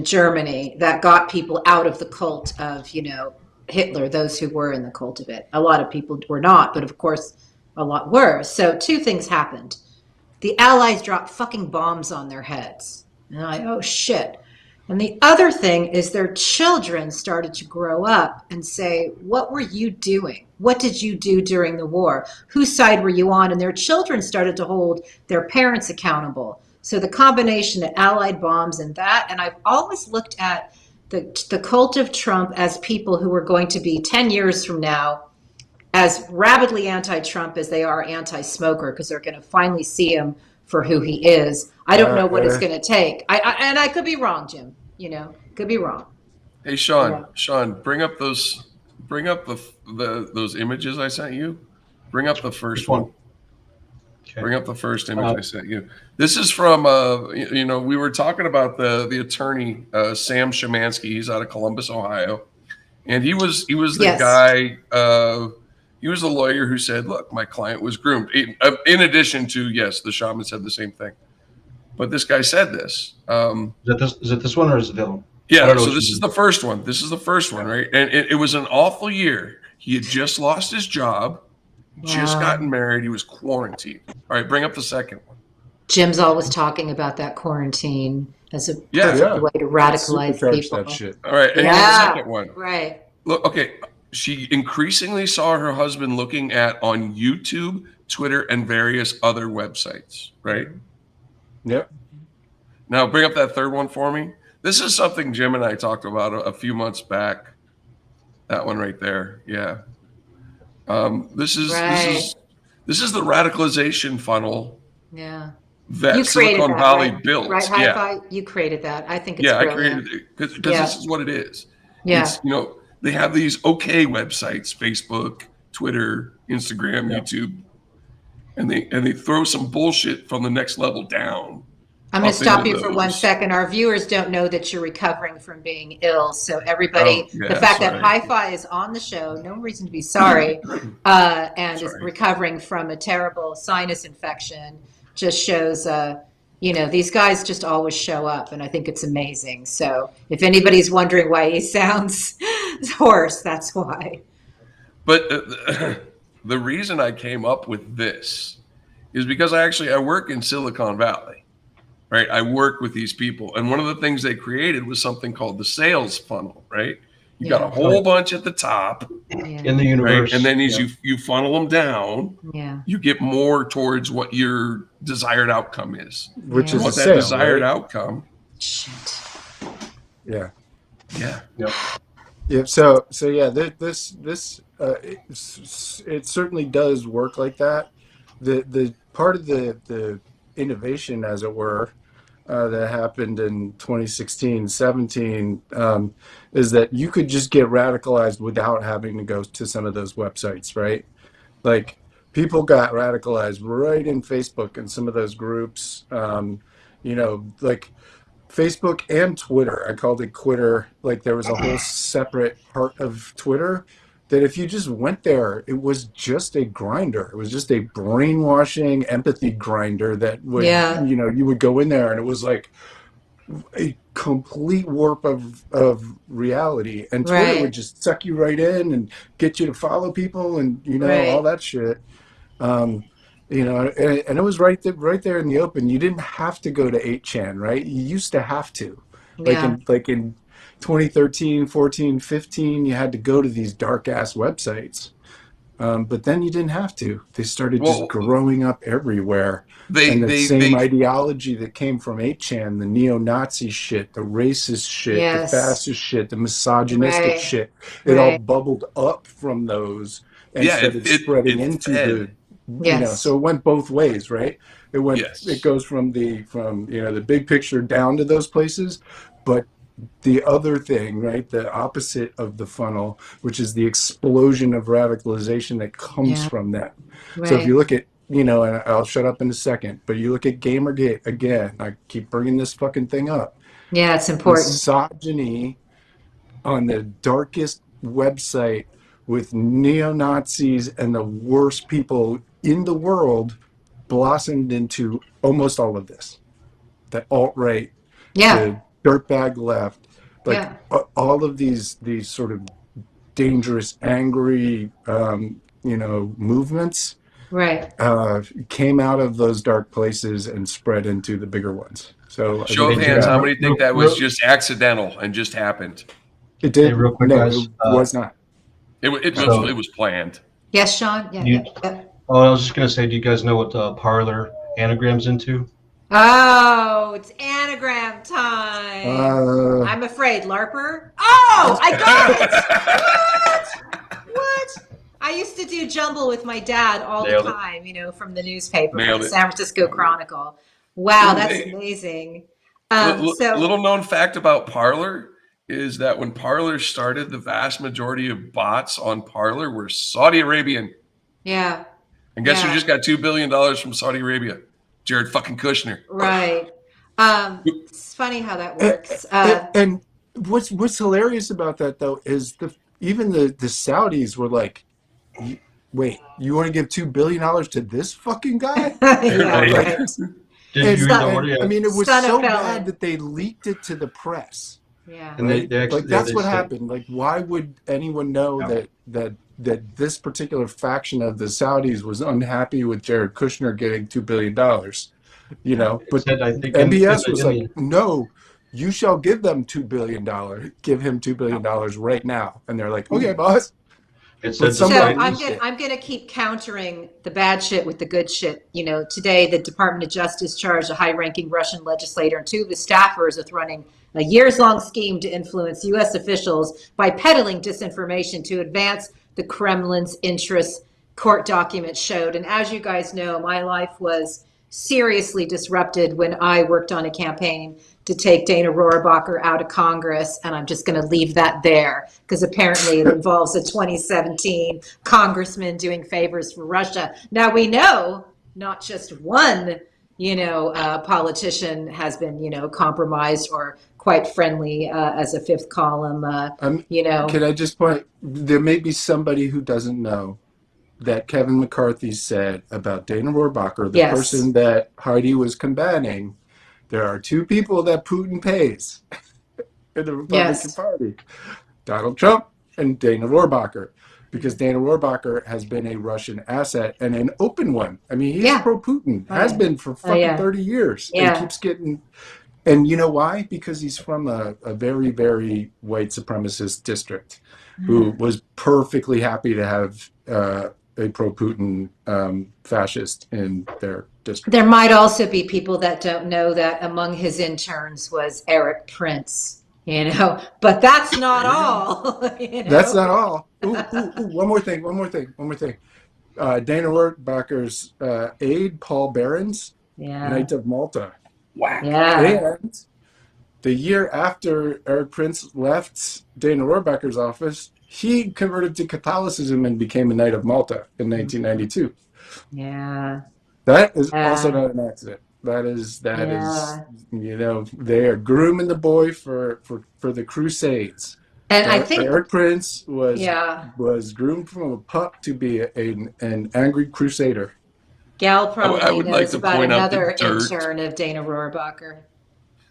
Germany that got people out of the cult of, Hitler, those who were in the cult of it. A lot of people were not, but of course a lot were. So two things happened. The Allies dropped fucking bombs on their heads. And I'm like, oh shit. And the other thing is their children started to grow up and say, what were you doing? What did you do during the war? Whose side were you on? And their children started to hold their parents accountable. So the combination of Allied bombs and that, and I've always looked at the cult of Trump as people who are going to be 10 years from now as rabidly anti-Trump as they are anti-smoker, because they're going to finally see him for who he is. I don't know what it's going to take. And I could be wrong, Jim. Could be wrong. Hey, Sean, bring up those images I sent you. Bring up the first one. Okay. Bring up the first image I sent you. This is from, we were talking about the attorney, Sam Szymanski. He's out of Columbus, Ohio. And he was the guy, he was the lawyer who said, look, my client was groomed. In addition to, yes, the shaman said the same thing. But this guy said this. Is it this one or is it the other one? Yeah, so this is the first one. This is the first one, right? And it was an awful year. He had just lost his job. Just gotten married. He was quarantined. All right, bring up the second one. Jim's always talking about that quarantine as a perfect way to radicalize people. That shit. All right, and here's the second one. Right. Look, okay, she increasingly saw her husband looking at on YouTube, Twitter, and various other websites, right? Yep. Now bring up that third one for me. This is something Jim and I talked about a few months back. That one right there. Yeah. This is the radicalization funnel. Yeah. That Silicon Valley built. Right. Hi-Fi, you created that. I think it's brilliant. I created it because this is what it is. Yeah. It's, they have these okay websites, Facebook, Twitter, Instagram, YouTube, and they throw some bullshit from the next level down. I'm going to stop you for 1 second. Our viewers don't know that you're recovering from being ill. So everybody, the fact that Hi-Fi is on the show, no reason to be sorry, and is recovering from a terrible sinus infection, just shows, these guys just always show up, and I think it's amazing. So if anybody's wondering why he sounds hoarse, that's why. But the reason I came up with this is because I work in Silicon Valley. Right, I work with these people, and one of the things they created was something called the sales funnel. Right, You got a whole bunch at the top in the universe, right? And then as you funnel them down, you get more towards what your desired outcome is. Which is what that sale, desired right? outcome. Shit. Yeah. Yep. Yeah. So yeah, this it certainly does work like that. The part of the innovation, as it were, that happened in 2016, 17, is that you could just get radicalized without having to go to some of those websites, right? Like people got radicalized right in Facebook and some of those groups, like Facebook and Twitter. I called it Quitter. Like there was a whole separate part of Twitter that if you just went there, it was just a grinder. It was just a brainwashing empathy grinder that would, you would go in there and it was like a complete warp of reality. And Twitter would just suck you right in and get you to follow people and, all that shit. And it was right there in the open. You didn't have to go to 8chan, right? You used to have to. Like in 2013, 14, 15, you had to go to these dark ass websites. But then you didn't have to. They started just growing up everywhere. And the same ideology that came from 8chan, the neo-Nazi shit, the racist shit, the fascist shit, the misogynistic shit, it all bubbled up from those and started spreading into so it went both ways, right? It goes from the big picture down to those places, but the other thing, right, the opposite of the funnel, which is the explosion of radicalization that comes from that. So if you look at, and I'll shut up in a second, but you look at Gamergate again, I keep bringing this fucking thing up. Yeah, it's important. Misogyny on the darkest website with neo-Nazis and the worst people in the world blossomed into almost all of this. The alt-right, the dirtbag left, all of these sort of dangerous, angry, movements came out of those dark places and spread into the bigger ones. So show of hands, how many think that was just accidental and just happened? It did. Hey, real quick, no, guys. It was not. It was planned. Yes, Sean. Oh, I was just gonna say, do you guys know what Parler anagram's into? Oh, it's anagram time. I'm afraid, LARPer. Oh, I got it. What? I used to do jumble with my dad all the time, from the newspaper, from the San Francisco Chronicle. Wow, that's amazing. Little known fact about Parler is that when Parler started, the vast majority of bots on Parler were Saudi Arabian. Yeah. And guess who just got $2 billion from Saudi Arabia? Jared fucking Kushner. Right. It's funny how that works. And what's hilarious about that though is even the Saudis were like, wait, you want to give $2 billion to this fucking guy? Right. I mean, it was so bad that they leaked it to the press. Yeah. And right? That's what happened. Like, why would anyone know that this particular faction of the Saudis was unhappy with Jared Kushner getting $2 billion? But I think MBS was like, no, you shall give them $2 billion. Give him $2 billion right now. And they're like, okay, boss. So I'm going to keep countering the bad shit with the good shit. Today the Department of Justice charged a high-ranking Russian legislator and 2 of his staffers with running a years-long scheme to influence U.S. officials by peddling disinformation to advance the Kremlin's interests, court documents showed. And as you guys know, my life was seriously disrupted when I worked on a campaign to take Dana Rohrabacher out of Congress, and I'm just going to leave that there because apparently it involves a 2017 congressman doing favors for Russia. Now we know not just one, politician has been, compromised or quite friendly as a fifth column. Can I just point? There may be somebody who doesn't know that Kevin McCarthy said about Dana Rohrabacher, the person that Heidi was combating. There are 2 people that Putin pays in the Republican Party, Donald Trump and Dana Rohrabacher, because Dana Rohrabacher has been a Russian asset and an open one. I mean, he's pro-Putin, has been for fucking 30 years, and keeps getting And you know why? Because he's from a very, very white supremacist district who was perfectly happy to have a pro-Putin fascist in their district. There might also be people that don't know that among his interns was Eric Prince, but that's not all. That's not all. One more thing. Dana Rohrabacher's aide, Paul Behrens, Yeah. Knight of Malta. Whack. Yeah. And the year after Eric Prince left Dana Rohrabacher's office, he converted to Catholicism and became a Knight of Malta in 1992. Yeah. That is also not an accident. That is, they are grooming the boy for the Crusades. And I think Eric Prince was groomed from a pup to be an angry crusader. Gal probably I would like knows to about point out another the dirt. intern of Dana Rohrabacher.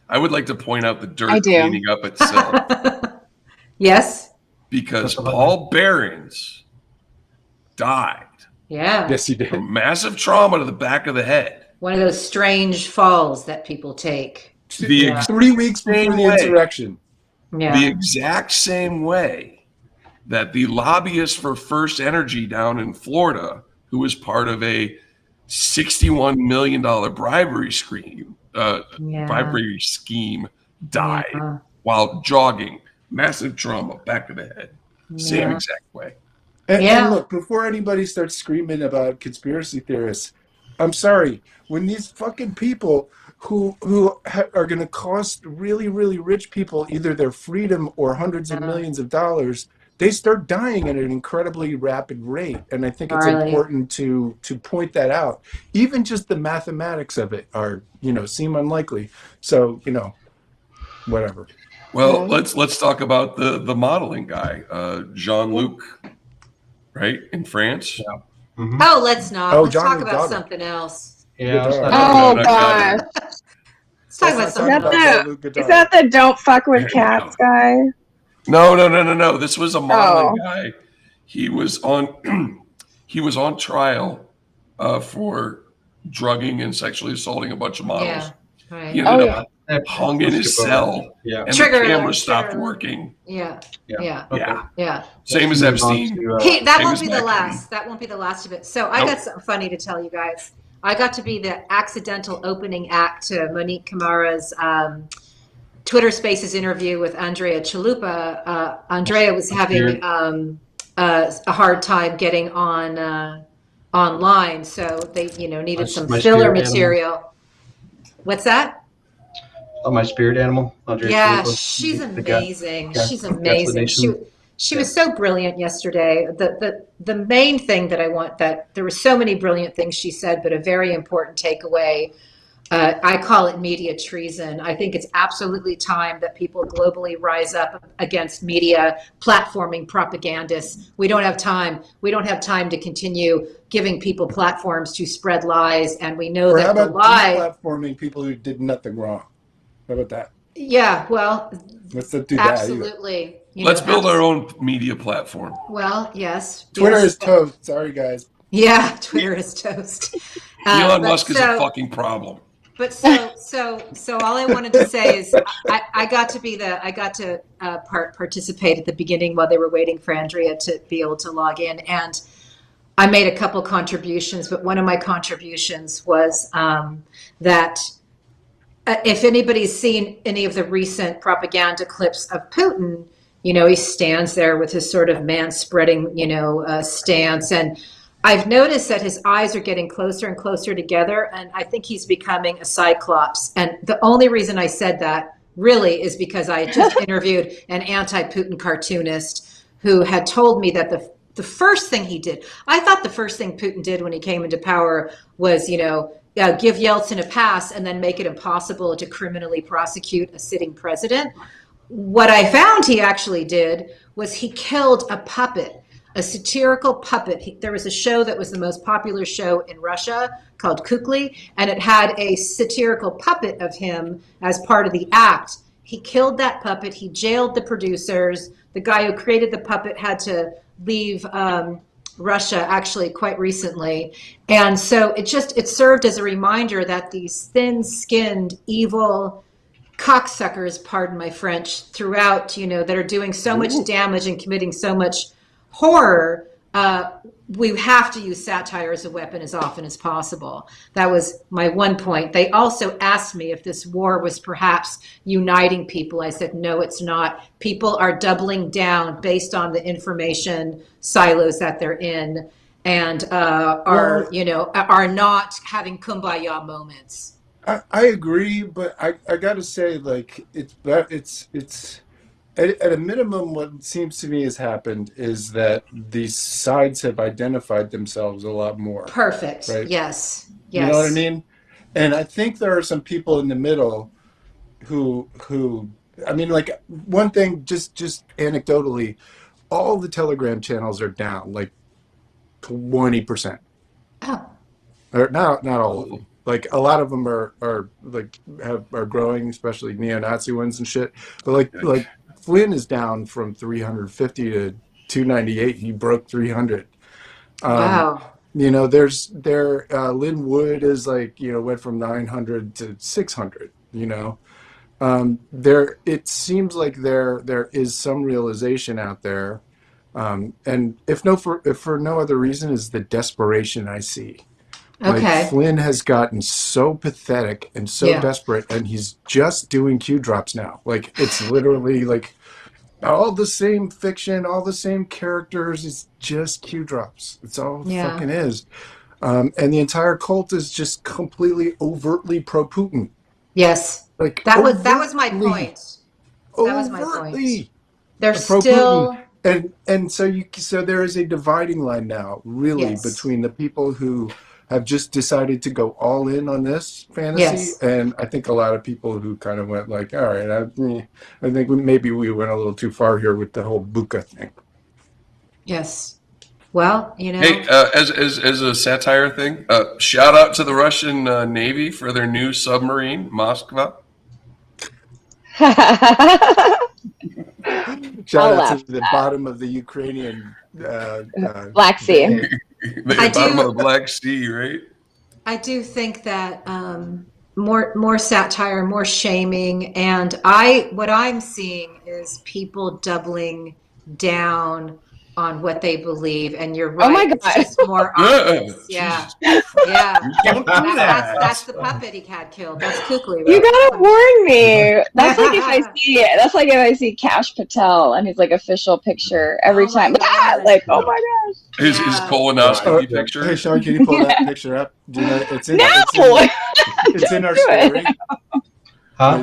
I would like to point out the I dirt do. cleaning up itself Yes. because Paul Behrens died Yeah. Yes, he did. from massive trauma to the back of the head. One of those strange falls that people take. The 3 weeks before the insurrection. Yeah. The exact same way that the lobbyist for First Energy down in Florida, who was part of a $61 million bribery scheme, died while jogging. Massive trauma, back of the head. Same exact way. And look, before anybody starts screaming about conspiracy theorists, I'm sorry, when these fucking people who are going to cost really, really rich people either their freedom or hundreds of millions of dollars, they start dying at an incredibly rapid rate. And I think it's important to point that out. Even just the mathematics of it are, seem unlikely. So, whatever. Well, let's talk about the modeling guy, Jean-Luc, right, in France. Yeah. Mm-hmm. Oh, let's not. Let's talk about something else. Yeah. Gosh. Let's talk about something else. Is that the don't fuck with cats guy? No. This was a modeling guy. He was on trial for drugging and sexually assaulting a bunch of models. Yeah. Right. He ended up hung in his cell, and the camera stopped working. Yeah. Same as Epstein. That won't be the last. That won't be the last of it. So I got something funny to tell you guys. I got to be the accidental opening act to Monique Camara's Twitter Spaces interview with Andrea Chalupa. Andrea was having a hard time getting on online, so they needed some filler material. What's that? Oh, my spirit animal. Andrea Chalupa. She's amazing. She's amazing. She was so brilliant yesterday. The main thing that there were so many brilliant things she said, but a very important takeaway. I call it media treason. I think it's absolutely time that people globally rise up against media platforming propagandists. We don't have time. We don't have time to continue giving people platforms to spread lies. And we know that the lie platforming people who did nothing wrong. How about that? Yeah, well, let's not do absolutely. Let's build our own media platform. Well, yes. Twitter is toast. Sorry, guys. Yeah, Twitter is toast. Elon Musk is a fucking problem. But so all I wanted to say is I got to participate at the beginning while they were waiting for Andrea to be able to log in, and I made a couple contributions. But one of my contributions was that. If anybody's seen any of the recent propaganda clips of Putin, he stands there with his sort of man-spreading, stance. And I've noticed that his eyes are getting closer and closer together. And I think he's becoming a cyclops. And the only reason I said that really is because I just interviewed an anti-Putin cartoonist who had told me that the first thing he did, I thought the first thing Putin did when he came into power was, give Yeltsin a pass and then make it impossible to criminally prosecute a sitting president. What I found he actually did was he killed a puppet, a satirical puppet. There was a show that was the most popular show in Russia called Kukli, and it had a satirical puppet of him as part of the act. He killed that puppet. He jailed the producers. The guy who created the puppet had to leave Russia actually quite recently. And so it served as a reminder that these thin-skinned, evil cocksuckers, pardon my French, throughout, that are doing so much damage and committing so much horror, we have to use satire as a weapon as often as possible. That was my one point. They also asked me if this war was perhaps uniting people. I said, no, it's not. People are doubling down based on the information silos that they're in, and are not having kumbaya moments. I agree, but I got to say, like, it's at a minimum, what seems to me has happened is that these sides have identified themselves a lot more. Perfect. Right? Yes. You know what I mean? And I think there are some people in the middle who I mean, like, one thing, just anecdotally, all the Telegram channels are down like 20%. Oh. Or not all of them. Like, a lot of them are growing, especially neo-Nazi ones and shit. But like Flynn is down from 350 to 298. He broke 300. Wow. Lynn Wood is went from 900 to 600. It seems like there is some realization out there, and if for no other reason, is the desperation I see. Okay. Like, Flynn has gotten so pathetic and so desperate, and he's just doing Q drops now. Like, it's literally like all the same fiction, all the same characters. It's just Q drops. It's all it fucking is. And the entire cult is just completely overtly pro-Putin. Yes. Like, that was my point. That was my point. They're still and so there is a dividing line now, really, between the people who have just decided to go all in on this fantasy, and I think a lot of people who kind of went like, all right, I think maybe we went a little too far here with the whole Buka thing. Yes. Well, Hey, as a satire thing, shout out to the Russian Navy for their new submarine, Moskva. Shout out to the bottom of the Ukrainian Black Sea. The bottom of the Black Sea, right? I do think that more satire, more shaming, and what I'm seeing is people doubling down on what they believe, and you're right. Oh my God. It's just more obvious. Yeah. Don't do that. That's the puppet he had killed. That's Kukli. Right? You gotta warn me. That's like if I see it. That's like if I see Kash Patel and his official picture every time. Like, oh my gosh. His colonoscopy picture. Hey, Sean, can you pull that picture up? Do you know, it's in our story. Huh?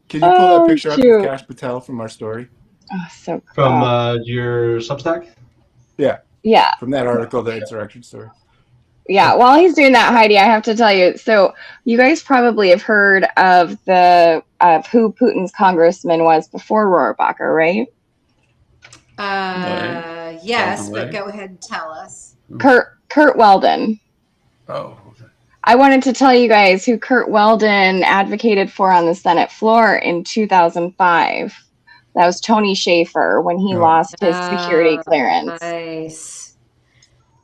Can you pull that picture up of Kash Patel from our story? Oh, so cool. From your Substack? Yeah. Yeah. From that article, the insurrection story. Yeah, while he's doing that, Heidi, I have to tell you. So you guys probably have heard of who Putin's congressman was before Rohrabacher, right? Yes, but go ahead and tell us. Kurt Weldon. Oh. Okay. I wanted to tell you guys who Kurt Weldon advocated for on the Senate floor in 2005. That was Tony Schaefer when he lost his security clearance. Nice.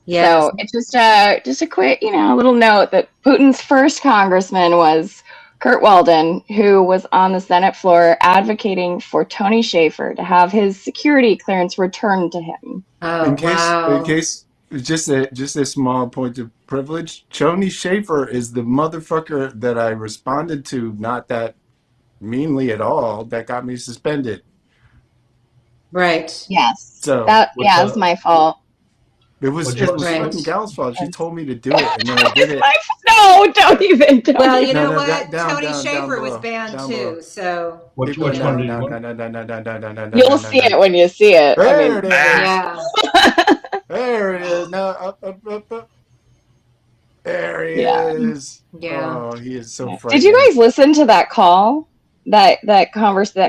Yeah. So it's just a quick, little note that Putin's first congressman was Kurt Weldon, who was on the Senate floor advocating for Tony Schaefer to have his security clearance returned to him. Oh, in case, just a small point of privilege, Tony Schaefer is the motherfucker that I responded to, not that meanly at all, that got me suspended. Right. Yes. So it was my fault. It was fucking Gal's fault. She told me to do it, and then I did it. No, don't even. Well, you know what? Tony Schaefer was banned too, so. Which one did you want? You'll see it when you see it. There it is. Yeah. There it is. Now up. There he is. Yeah. Oh, he is so frightening. Did you guys listen to that call, that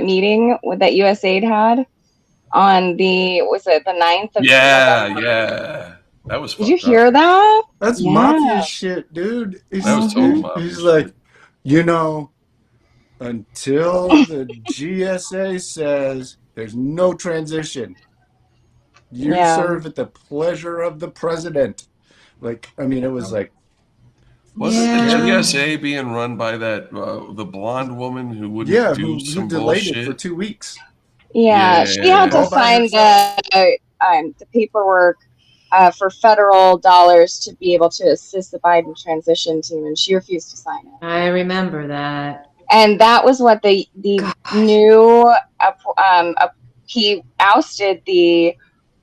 meeting that USAID had on the 9th of November? Yeah. That was. Did you hear that? That's mafia shit, dude. That was total mafia. He's like, until the GSA says there's no transition, you serve at the pleasure of the president. Like, I mean, it was like Wasn't the Yeah. GSA being run by that the blonde woman who wouldn't Yeah, do who some delayed it for bullshit? 2 weeks Yeah, she had to Yeah. all by sign herself. the paperwork for federal dollars to be able to assist the Biden transition team, and she refused to sign it. I remember that. And that was what the God. new he ousted the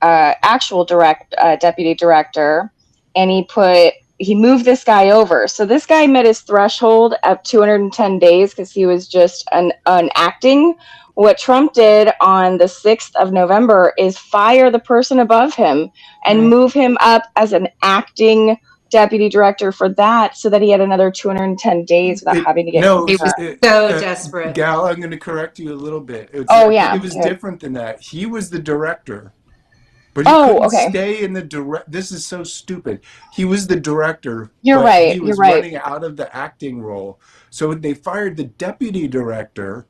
actual deputy director, and he moved this guy over. So this guy met his threshold of 210 days because he was just an acting. What Trump did on the 6th of November is fire the person above him and Right. move him up as an acting deputy director for that, so that he had another 210 days without having to get He was confirmed. so desperate. Gal, I'm going to correct you a little bit. Oh, I think yeah. it was Yeah. different than that. He was the director, but he Oh, couldn't okay. stay in the direct. This is so stupid. He was the director, You're but right. he You're was right. running out of the acting role. So they fired the deputy director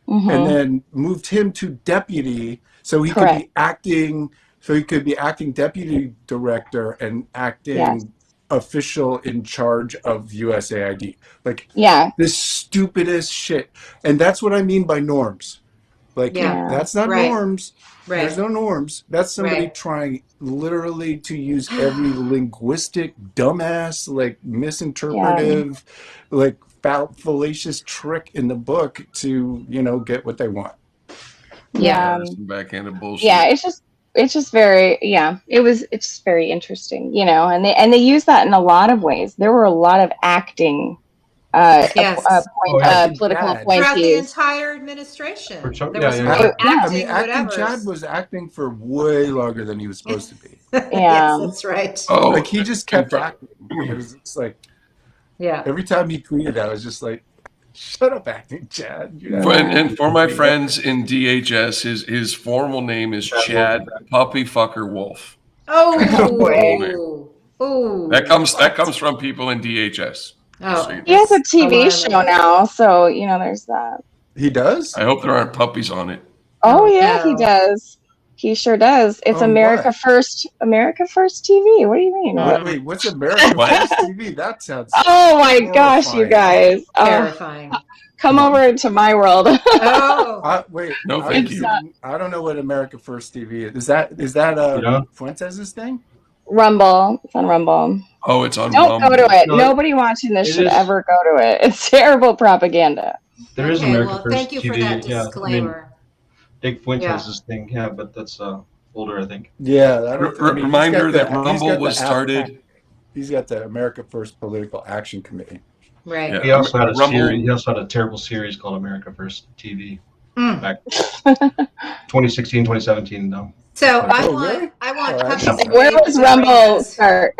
and Mm-hmm. then moved him to deputy so he could Correct. be acting. So he could be acting deputy director and acting Yes. official in charge of USAID. Like Yeah. this stupidest shit. And that's what I mean by norms. Like Yeah. that's not Right. norms. Right. There's no norms. That's somebody Right. trying literally to use every linguistic dumbass, like misinterpretive, like fallacious trick in the book to, get what they want. Yeah. Some backhanded bullshit. Yeah. It's just very, it's just very interesting, and they use that in a lot of ways. There were a lot of acting Yes. political Chad. Throughout the appointees. entire administration. For Trump, There yeah, was yeah, more yeah. I acting, mean, acting Chad whatever. was acting for way longer than he was supposed to be. Yeah. Yes, that's right. Oh, Like he just kept and acting. It was just like Yeah. every time he tweeted, I was just like, "Shut up, acting Chad." for my friends in DHS, his formal name is Chad Puppy Fucker Wolf. Oh. Oh. That comes from people in DHS. Oh. He has a TV alarming. show now, so there's that. He does? I hope there aren't puppies on it. Oh, Oh, yeah, he no. does. He sure does. It's On America what? First TV. What do you mean? Wait, what's American What? First TV? That sounds Oh my gosh, you horrifying. guys. Oh, Terrifying. come over into my world. Oh. Wait, No, thank you. I don't know what America First TV is. Is that Yeah. Fuentes' thing? Rumble. It's on Rumble. Oh, it's on Don't Rumble. go to it. No, Nobody watching this it should is- ever go to it. It's terrible propaganda. There is Okay, America well, First thank you TV. for that Yeah, disclaimer. Dick Fuentes' thing. Yeah, but that's older, I think. Yeah. Reminder that Rumble was started. He's got the America First Political Action Committee. Right. Yeah. He also had a Rumble- series. He also had a terrible series called America First TV Mm. back 2016, 2017. No. So I Oh, want really? I want All right. puppies and Where babies was and Rumble rainbows. start?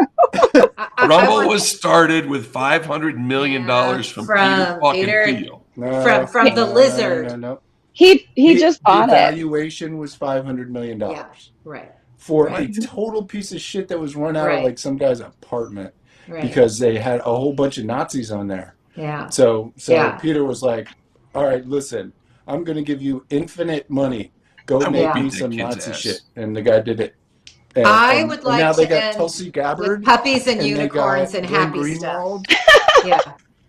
I Rumble want- was started with $500 million from Peter fucking Peter. Thiel. No, From the lizard. No. He just bought the it. valuation was $500 million Yeah. Right. for Right. a total piece of shit that was run out Right. of like some guy's apartment Right. because they had a whole bunch of Nazis on there. Yeah. So Yeah. Peter was like, "All right, listen, I'm going to give you infinite money. Go I make won't me beat that some kid's Nazi ass." shit." And the guy did it. And, I would and like now they to got end Tulsi Gabbard with puppies and they unicorns got and Glenn happy Greenwald, stuff. Yeah.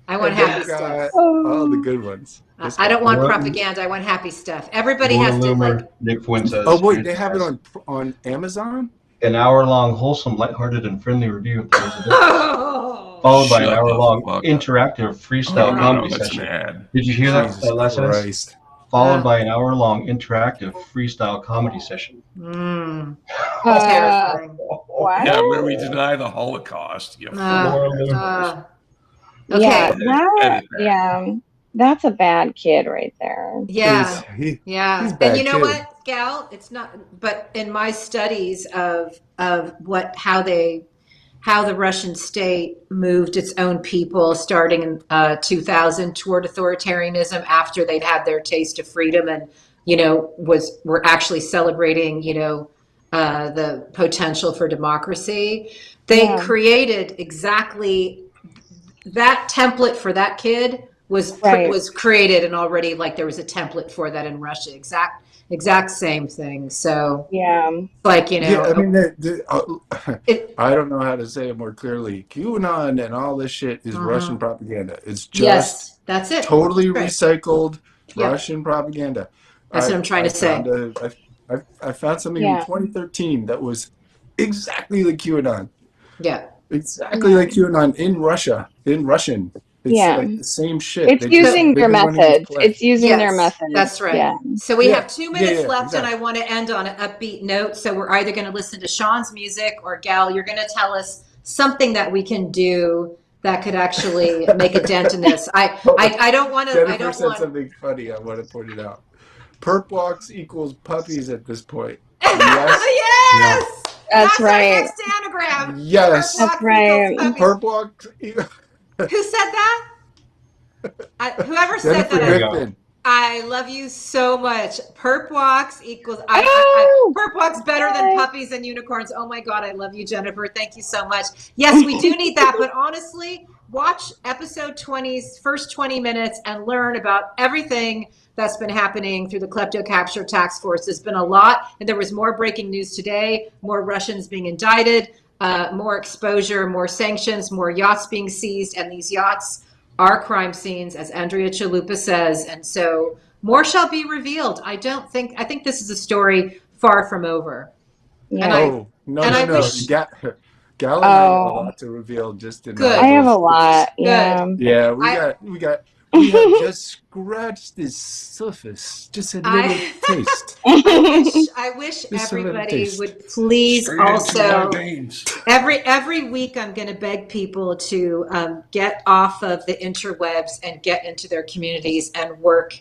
I want and they happy stuff. got all the good ones. I don't want Gordon- propaganda. I want happy stuff. Everybody Gordon has to Loomer, like. Nick Fuentes. Oh wait, they have it on Amazon. An hour-long, wholesome, lighthearted, and friendly review of Tales of Dick, Oh. followed by an Shut the hour-long fuck up. interactive freestyle No, comedy that's an session. ad. Did you hear that Jesus last sentence? Christ. Followed by an hour-long interactive freestyle comedy session. Mm. Uh, Terrifying. what? Yeah, where we deny the Holocaust. You Uh, Yeah, okay. that, yeah, that's a bad kid right there. Yeah. He's Yeah. a And bad you know kid. what, Gal? It's not, but in my studies of how the Russian state moved its own people starting in 2000 toward authoritarianism after they'd had their taste of freedom and, were actually celebrating, the potential for democracy. They Yeah. created exactly that template for that kid was Right. created, and already like there was a template for that in Russia. exact same thing. So Yeah. like, you Yeah, I know, mean, it, I don't know how to say it more clearly. QAnon and all this shit is Russian propaganda. It's just yes, that's it. totally Right. recycled Yep. Russian propaganda. That's what I I'm trying I to found say. I found something in Yeah. 2013 that was exactly like QAnon. Yeah. Exactly Yeah. like QAnon in Russia, in Russian. It's Yeah. like the same shit. It's They just using they've their been running this methods. play. It's using their Yes, methods. that's right. Yeah. So we Yeah, have 2 minutes yeah, left, and I exactly. want to end on an upbeat note. So we're either going to listen to Sean's music, or Gal, you're going to tell us something that we can do that could actually make a dent in this. I don't want to. I Jennifer don't said want. something funny. I want to point it out. Perp walks equals puppies at this point. Yes, Yeah. Yes, That's that's our right. next anagram. Perp yes. That's walk equals right. puppies. Perp walks. Who said that? Whoever said Jennifer that, There you go. Griffin. I love you so much. Perp walks equals Oh, perp walks better than hi. puppies and unicorns. Oh my god, I love you, Jennifer. Thank you so much. Yes, we do need that, but honestly, watch episode 20's first 20 minutes and learn about everything that's been happening through the klepto capture task force. There's been a lot, and there was more breaking news today. More Russians being indicted, more exposure, more sanctions, more yachts being seized, and these yachts are crime scenes, as Andrea Chalupa says, and so more shall be revealed. I think this is a story far from over. And Yeah. I Oh, no, and no, I no. wish Gal and I have a Oh, lot to reveal just in our I good, have a little. lot. good. Yeah. Yeah, I we have just scratched the surface. Just a little I taste. I wish Just a little everybody taste. would please Straight into our also veins. every week I'm going to beg people to get off of the interwebs and get into their communities and work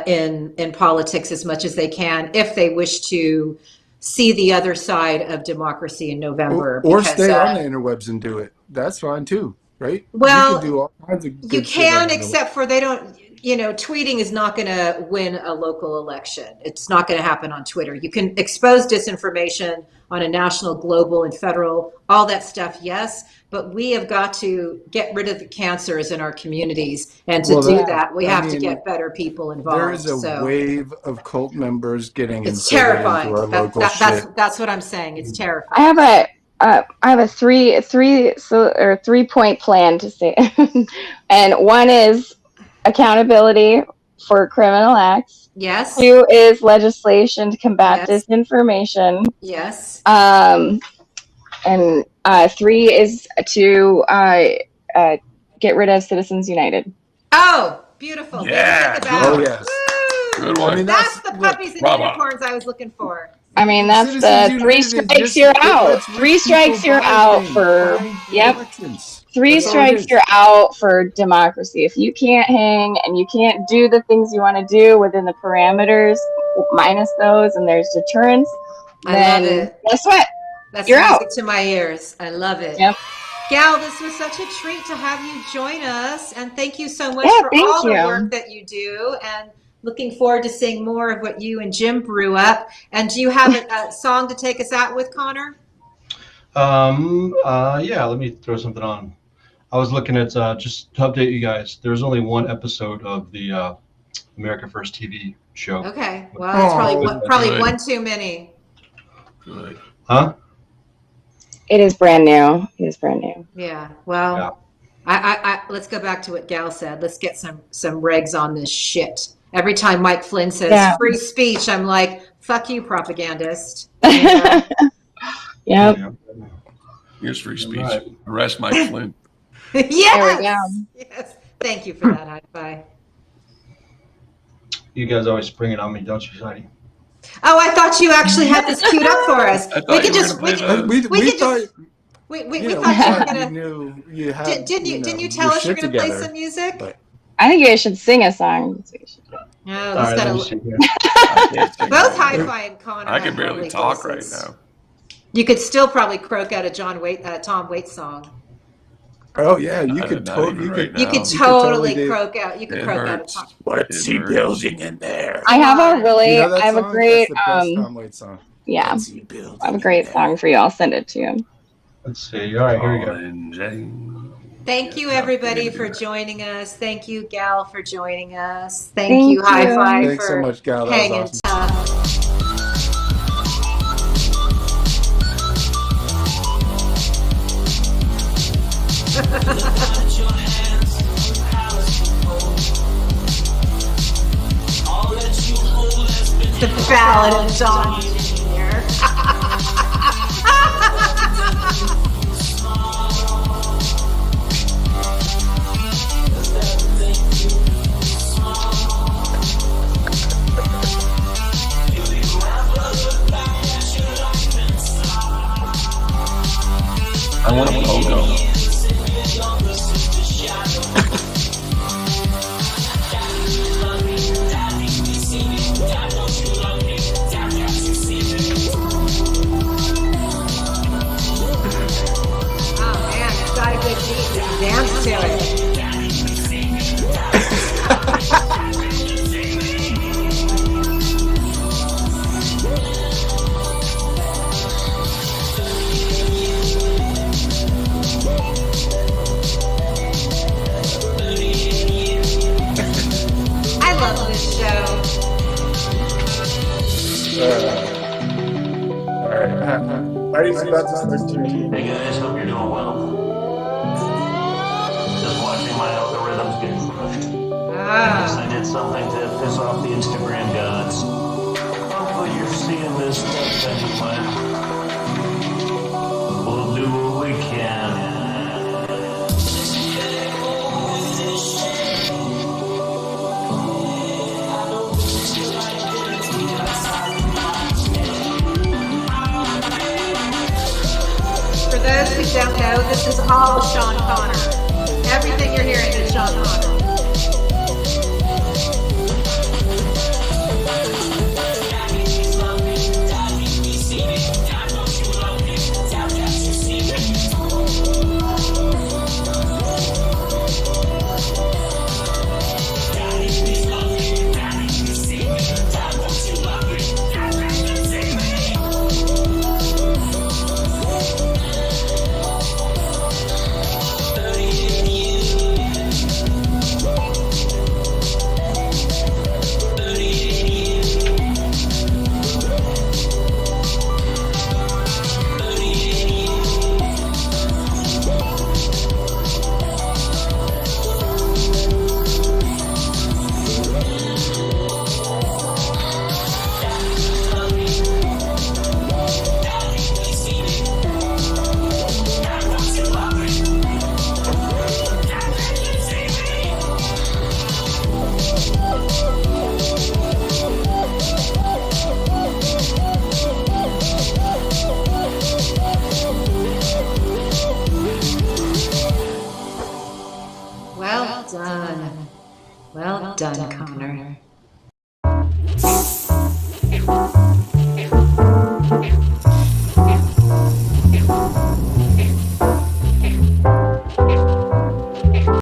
in politics as much as they can if they wish to see the other side of democracy in November. Or Because stay on the interwebs and do it. That's fine too, right? You can well, do all kinds of you good shit on can, the interweb. except for they don't, tweeting is not going to win a local election. It's not going to happen on Twitter. You can expose disinformation on a national, global, and federal, all that stuff, yes. But we have got to get rid of the cancers in our communities. And to Well, do that, that, we I have to mean, get better people there involved. is a So wave of cult members getting it's inserted into terrifying. our local shit. That's what I'm saying. It's terrifying. I have a 3-point plan to say, and one is accountability for criminal acts. Yes. 2 is legislation to combat Yes. disinformation. Yes. And 3 is to get rid of Citizens United. Oh, beautiful. Yeah, Baby, think good about Oh, one. it. yes. Woo! Good one. I mean, That's the look, puppies and bravo. unicorns I was looking for. I mean, that's Citizens the 3 United is strikes just, you're it out. lets 3 rich strikes people you're buy out things, for, buy yep. elections. 3 That's all it strikes is. you're out for democracy. If you can't hang and you can't do the things you want to do within the parameters, minus those, and there's deterrence, I love then it. guess what? That's You're music out. to my ears. I love it. Yep. Gal, this was such a treat to have you join us. And thank you so much Yeah, for thank all the you. work that you do. And looking forward to seeing more of what you and Jim brew up. And do you have a song to take us out with, Connor? Yeah, let me throw something on. I was looking at, just to update you guys, there's only one episode of the America First TV show. Okay. Well, that's Oh, probably good. one too many. Good. Huh? It is brand new. It is brand new. Yeah. Well, Yeah. I let's go back to what Gal said. Let's get some regs on this shit. Every time Mike Flynn says Yeah. free speech, I'm like, fuck you, propagandist. You know? Yep. Yeah. Here's free speech. Right. Arrest Mike Flynn. Yes. There we go. Yes. Thank you for that high five. You guys always spring it on me, don't you, Heidi? Oh, I thought you actually had this queued up for us. I thought We you could were just gonna play the- we we could thought, just we you thought know, you were you gonna. knew you had. Didn't you know, tell your us you're shit gonna play together, some music? but- I think you guys should sing a song. That's what you should do. No, All he's right, let me got see here. I can't sing both right now. Hi-Fi and Connor. I can have barely lovely talk right voices. now. You could still probably croak out a Tom Waits song. Oh yeah, you Not could even totally. right You now. could You could totally do- croak out. You could It croak out a hurts. Tom. What's It he hurts. building in there? I have a really, You know that I have song? a great, That's the best Tom Waits song. yeah, What's he building I have a in great there? song for you. I'll send it to you. Let's see. All right, here we go. Colin James. Thank you, everybody, for joining us. Thank you, Gal, for joining us. Thank Thank you, High you. Five, Thanks so for much, Gal. That was hanging awesome. tough. The ballad of John Jr. I want a pogo. Oh man, it's got a good beat. Just dance to it. I love this show. All right. Heidi's about to start tuning. Hey guys, hope you're doing well. Just watching my algorithms getting crushed. Guess I did something to piss off the Instagram gods. Hopefully you're seeing this stuff anyway. We'll do what we can. For those who don't know, this is all Sean Connor. Everything you're hearing is Sean Connor. Well done. Well done, Connor.